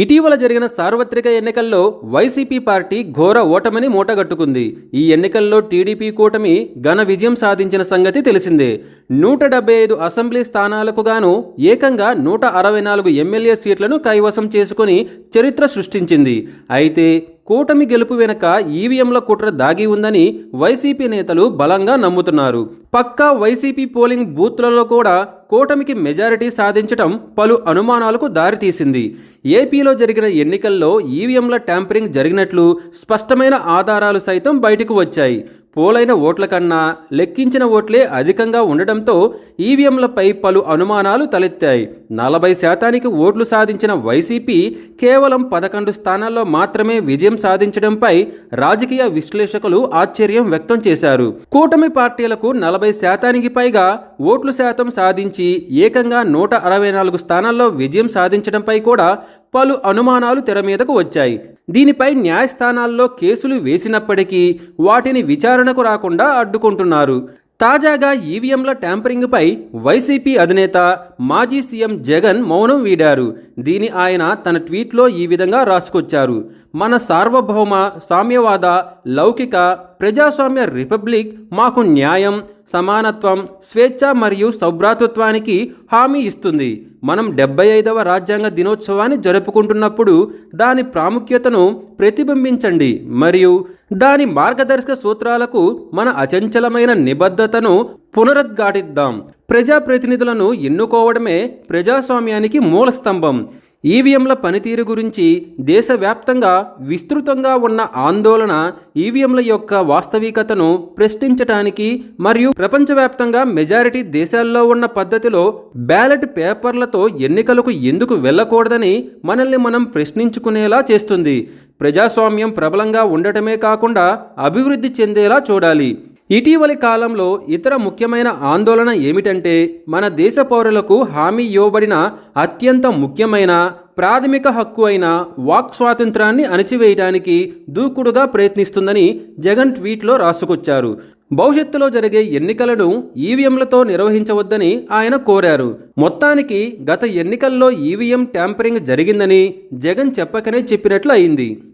ఇటీవల జరిగిన సార్వత్రిక ఎన్నికల్లో వైసీపీ పార్టీ ఘోర ఓటమిని మూటగట్టుకుంది. ఈ ఎన్నికల్లో టీడీపీ కూటమి ఘన విజయం సాధించిన సంగతి తెలిసిందే. 175 అసెంబ్లీ స్థానాలకు గాను ఏకంగా 164 ఎమ్మెల్యే సీట్లను కైవసం చేసుకుని చరిత్ర సృష్టించింది. అయితే కూటమి గెలుపు వెనుక ఈవీఎంల కుట్ర దాగి ఉందని వైసీపీ నేతలు బలంగా నమ్ముతున్నారు. పక్కా వైసీపీ పోలింగ్ బూత్లలో కూడా కూటమికి మెజారిటీ సాధించడం పలు అనుమానాలకు దారితీసింది. ఏపీలో జరిగిన ఎన్నికల్లో ఈవీఎంల ట్యాంపరింగ్ జరిగినట్లు స్పష్టమైన ఆధారాలు సైతం బయటకు వచ్చాయి. పోలైన ఓట్ల కన్నా లెక్కించిన ఓట్లే అధికంగా ఉండడంతో ఈవీఎంలపై పలు అనుమానాలు తలెత్తాయి. 40% ఓట్లు సాధించిన వైసీపీ కేవలం 11 స్థానాల్లో మాత్రమే విజయం సాధించడంపై రాజకీయ విశ్లేషకులు ఆశ్చర్యం వ్యక్తం చేశారు. కూటమి పార్టీలకు 40% పైగా ఓట్లు శాతం సాధించి ఏకంగా 164 స్థానాల్లో విజయం సాధించడంపై కూడా పలు అనుమానాలు తెర మీదకు వచ్చాయి. దీనిపై న్యాయస్థానాల్లో కేసులు వేసినప్పటికీ వాటిని విచారణకు రాకుండా అడ్డుకుంటున్నారు. తాజాగా ఈవీఎంల ట్యాంపరింగ్పై వైసీపీ అధినేత మాజీ సీఎం జగన్ మౌనం వీడారు. దీని ఆయన తన ట్వీట్లో ఈ విధంగా రాసుకొచ్చారు. మన సార్వభౌమ సామ్యవాద లౌకిక ప్రజాస్వామ్య రిపబ్లిక్ మాకు న్యాయం, సమానత్వం, స్వేచ్ఛ మరియు సౌభ్రాతృత్వానికి హామీ ఇస్తుంది. మనం 75వ రాజ్యాంగ దినోత్సవాన్ని జరుపుకుంటున్నప్పుడు దాని ప్రాముఖ్యతను ప్రతిబింబించండి మరియు దాని మార్గదర్శక సూత్రాలకు మన అచంచలమైన నిబద్ధతను పునరుద్ఘాటిద్దాం. ప్రజాప్రతినిధులను ఎన్నుకోవడమే ప్రజాస్వామ్యానికి మూల స్తంభం. ఈవీఎంల పనితీరు గురించి దేశవ్యాప్తంగా విస్తృతంగా ఉన్న ఆందోళన ఈవీఎంల యొక్క వాస్తవికతను ప్రశ్నించడానికి మరియు ప్రపంచవ్యాప్తంగా మెజారిటీ దేశాల్లో ఉన్న పద్ధతిలో బ్యాలెట్ పేపర్లతో ఎన్నికలకు ఎందుకు వెళ్ళకూడదని మనల్ని మనం ప్రశ్నించుకునేలా చేస్తుంది. ప్రజాస్వామ్యం ప్రబలంగా ఉండటమే కాకుండా అభివృద్ధి చెందేలా చూడాలి. ఇటీవలి కాలంలో ఇతర ముఖ్యమైన ఆందోళన ఏమిటంటే మన దేశ పౌరులకు హామీ ఇవ్వబడిన అత్యంత ముఖ్యమైన ప్రాథమిక హక్కు అయిన వాక్ స్వాతంత్రాన్ని అణచివేయడానికి దూకుడుగా ప్రయత్నిస్తుందని జగన్ ట్వీట్లో రాసుకొచ్చారు. భవిష్యత్తులో జరిగే ఎన్నికలను ఈవీఎంలతో నిర్వహించవద్దని ఆయన కోరారు. మొత్తానికి గత ఎన్నికల్లో ఈవీఎం ట్యాంపరింగ్ జరిగిందని జగన్ చెప్పకనే చెప్పినట్లు అయింది.